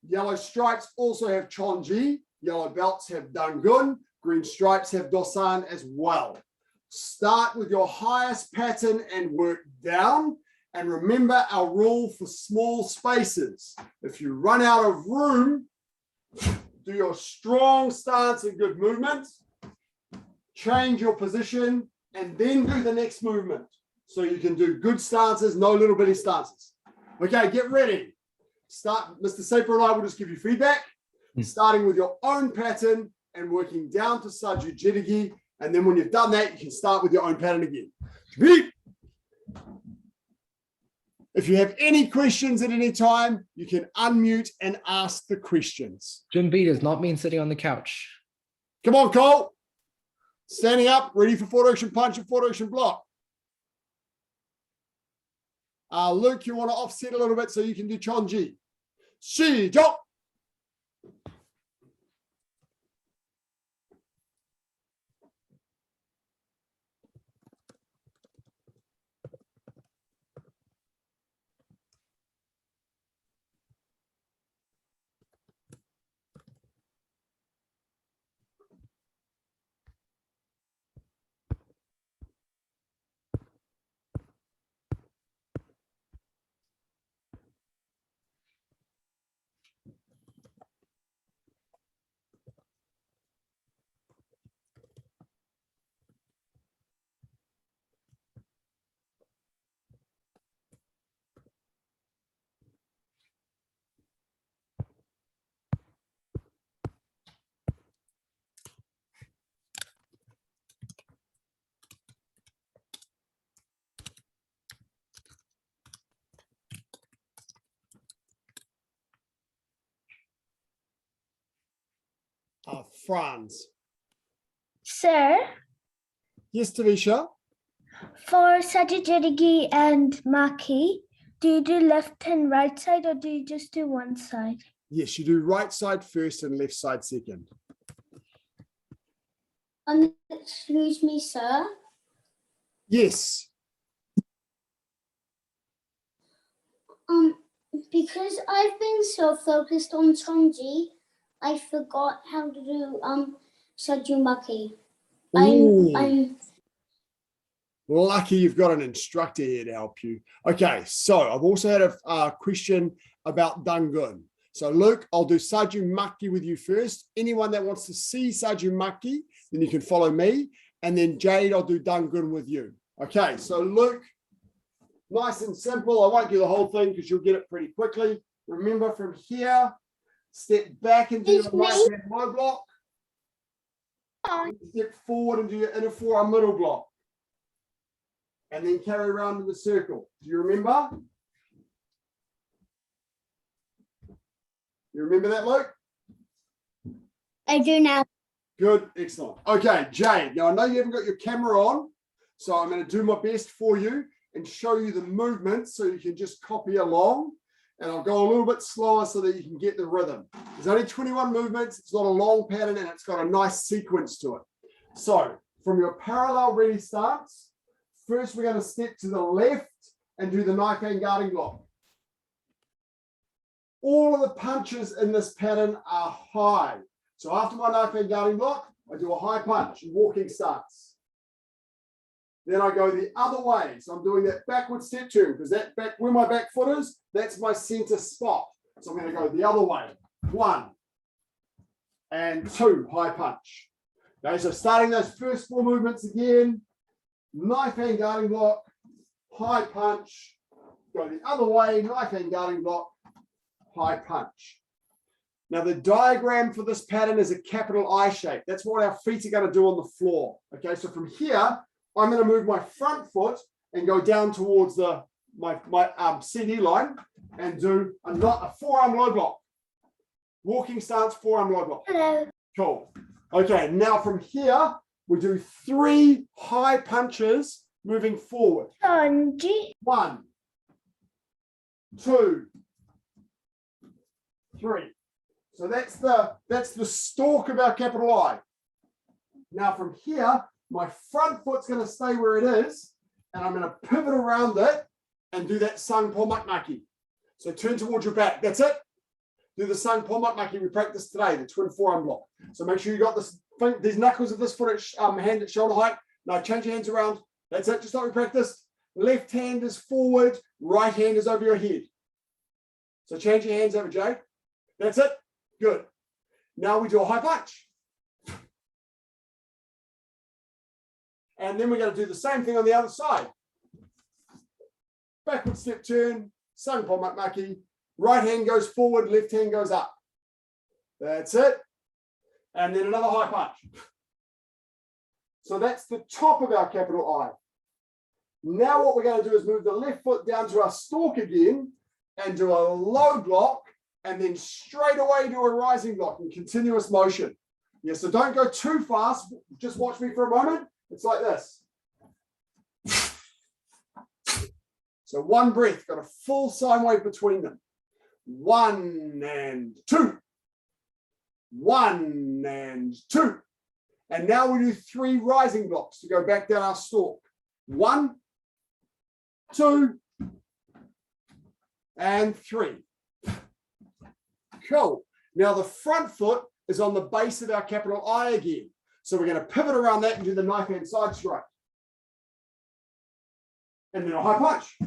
Speaker 2: Yellow stripes also have Chonji. Yellow belts have Dangun. Green stripes have Dosan as well. Start with your highest pattern and work down. And remember our rule for small spaces. If you run out of room, do your strong stance and good movement. Change your position and then do the next movement. So you can do good stances, no little bitty stances. Okay, get ready. Start. Mr. Saper and I will just give you feedback. starting with your own pattern and working down to Saju Jirigi. And then when you've done that, you can start with your own pattern again. If you have any questions at any time, you can unmute and ask the questions.
Speaker 4: Jim does not mean sitting on the couch.
Speaker 2: Come on, Cole. Standing up, ready for forward action punch and forward action block. Luke, you want to offset a little bit so you can do Chonji. Shijo. Franz.
Speaker 1: Sir,
Speaker 2: Yes, Tavisha.
Speaker 1: for Sajijirigi and Maki, do you do left and right side or do you just do one side?
Speaker 2: Yes, you do right side first and left side second.
Speaker 1: Excuse me, sir.
Speaker 2: Yes.
Speaker 1: Because I've been so focused on Chonji, I forgot how to do Sajumaki.
Speaker 2: Ooh.
Speaker 1: I'm
Speaker 2: Lucky you've got an instructor here to help you. Okay, so I've also had a question about Dangun. So Luke, I'll do Sajumaki with you first. Anyone that wants to see Sajumaki, then you can follow me. And then Jade, I'll do Dangun with you. Okay, so Luke, nice and simple. I won't do the whole thing because you'll get it pretty quickly. Remember from here, step back and do your right hand low block. Step forward and do your inner forearm middle block. And then carry around in the circle. Do you remember? You remember that, Luke?
Speaker 1: I do now.
Speaker 2: Good, excellent. Okay, Jade, now I know you haven't got your camera on, so I'm going to do my best for you and show you the movements so you can just copy along. And I'll go a little bit slower so that you can get the rhythm. There's only 21 movements. It's not a long pattern and it's got a nice sequence to it. So from your parallel ready stance, first we're going to step to the left and do the knife hand guarding block. All of the punches in this pattern are high. So after my knife hand guarding block, I do a high punch in walking stance. Then I go the other way. So I'm doing that backward step turn because that back where my back foot is, that's my center spot. So I'm going to go the other way. 1 and 2, high punch. Okay, so starting those first 4 movements again, knife hand guarding block, high punch, go the other way, knife hand guarding block, high punch. Now the diagram for this pattern is a capital I shape. That's what our feet are going to do on the floor. Okay, so from here, I'm going to move my front foot and go down towards my CD line and do a forearm low block. Walking stance, forearm low block.
Speaker 1: Hello.
Speaker 2: Cool. Okay, now from here, we do 3 high punches moving forward.
Speaker 1: Chonji.
Speaker 2: 1, 2, 3. So that's the stalk of our capital I. Now from here, my front foot's going to stay where it is, and I'm going to pivot around it and do that Sang Po Makmaki. So turn towards your back. That's it. Do the Sang Po Makmaki we practiced today, the twin forearm block. So make sure you got these knuckles of this foot at hand at shoulder height. Now change your hands around. That's it, just like we practiced. Left hand is forward, right hand is over your head. So change your hands over, Jade. That's it. Good. Now we do a high punch. And then we're going to do the same thing on the other side. Backward step turn, Sang Po Makmaki. Right hand goes forward, left hand goes up. That's it. And then another high punch. So that's the top of our capital I. Now what we're going to do is move the left foot down to our stalk again and do a low block and then straight away do a rising block in continuous motion. Yeah, so don't go too fast. Just watch me for a moment. It's like this. So one breath, got a full sine wave between them. 1 and 2. 1 and 2. And now we do 3 rising blocks to go back down our stalk. 1, 2, and 3. Cool. Now the front foot is on the base of our capital I again. So we're going to pivot around that and do the knife hand side strike. And then a high punch.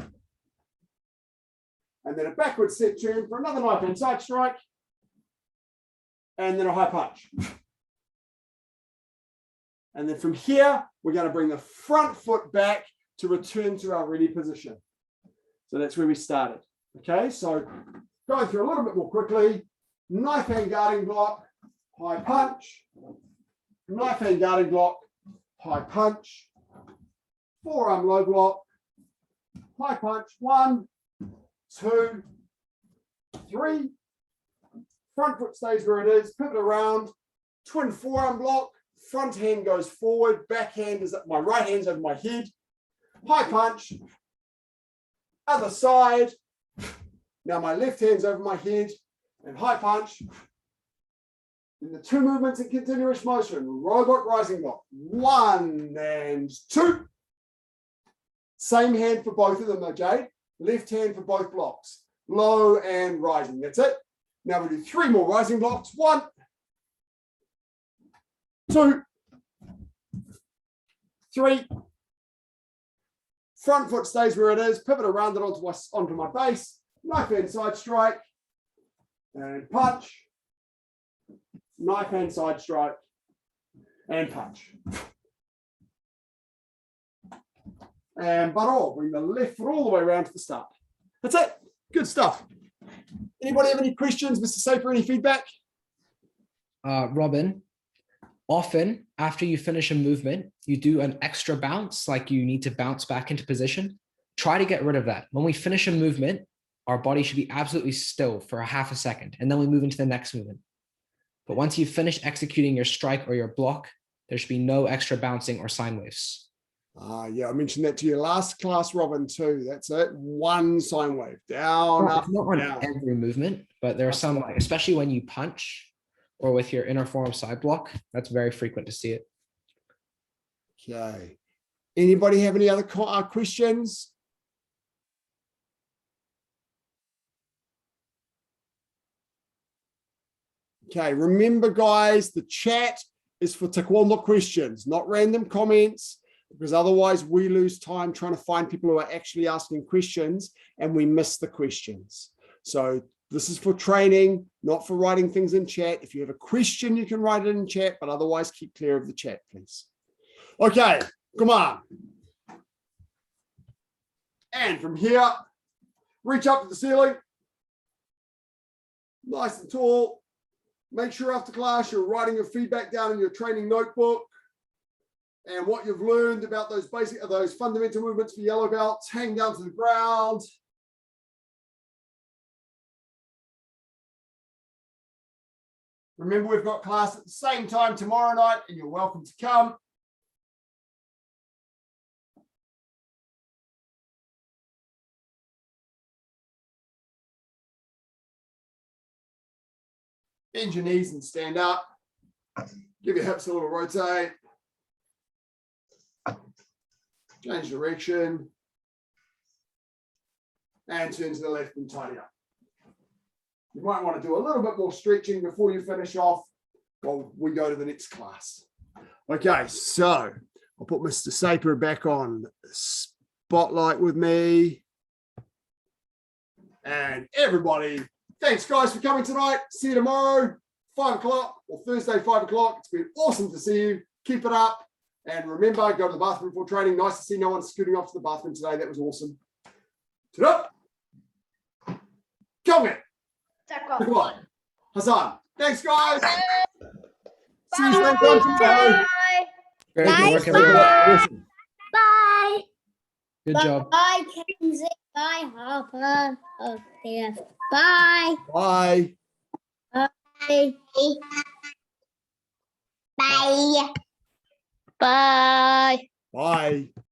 Speaker 2: And then a backward set turn for another knife hand side strike. And then a high punch. And then from here, we're going to bring the front foot back to return to our ready position. So that's where we started. Okay, so going through a little bit more quickly. Knife hand guarding block, high punch. Knife hand guarding block, high punch. Forearm low block, high punch. 1, 2, 3. Front foot stays where it is. Pivot around. Twin forearm block. Front hand goes forward. Back hand is up. My right hand's over my head. High punch. Other side. Now my left hand's over my head. And high punch. And the 2 movements in continuous motion. Robot rising block. 1 and 2. Same hand for both of them, though, Jade. Left hand for both blocks. Low and rising. That's it. Now we do 3 more rising blocks. 1, 2, 3. Front foot stays where it is. Pivot around it onto my base. Knife hand side strike. And punch. Knife hand side strike. And punch. And butt all. Bring the left foot all the way around to the start. That's it. Good stuff. Anybody have any questions, Mr. Saper? Any feedback?
Speaker 4: Robin, often after you finish a movement, you do an extra bounce, like you need to bounce back into position. Try to get rid of that. When we finish a movement, our body should be absolutely still for a half a second, and then we move into the next movement. But once you've finished executing your strike or your block, there should be no extra bouncing or sine waves.
Speaker 2: Yeah, I mentioned that to you last class, Robin, too. That's it. 1 sine wave. Down, up,
Speaker 4: It's not on
Speaker 2: down.
Speaker 4: every movement, but there are some, like, especially when you punch or with your inner forearm side block, that's very frequent to see it.
Speaker 2: Okay. Anybody have any other questions? Okay, remember, guys, the chat is for Taekwondo questions, not random comments, because otherwise we lose time trying to find people who are actually asking questions and we miss the questions. So this is for training, not for writing things in chat. If you have a question, you can write it in chat, but otherwise keep clear of the chat, please. Okay, come on. And from here, reach up to the ceiling. Nice and tall. Make sure after class you're writing your feedback down in your training notebook and what you've learned about those fundamental movements for yellow belts. Hang down to the ground. Remember, we've got class at the same time tomorrow night, and you're welcome to come. Bend your knees and stand up. Give your hips a little rotate. Change direction. And turn to the left and tidy up. You might want to do a little bit more stretching before you finish off while we go to the next class. Okay, so I'll put Mr. Saper back on spotlight with me. And everybody, thanks guys for coming tonight. See you tomorrow, 5 o'clock, or Thursday, 5 o'clock. It's been awesome to see you. Keep it up. And remember, go to the bathroom before training. Nice to see no one scooting off to the bathroom today. That was awesome. Ta-da! Come in. Hassan. Thanks, guys. See you sometime tomorrow.
Speaker 4: Great
Speaker 1: Bye.
Speaker 4: work, everyone.
Speaker 2: Awesome.
Speaker 1: Bye.
Speaker 4: Good job.
Speaker 1: Bye, Kenzie. Bye, Harper. Oh, dear. Bye.
Speaker 2: Bye.
Speaker 1: Bye. Bye.
Speaker 3: Bye.
Speaker 2: Bye.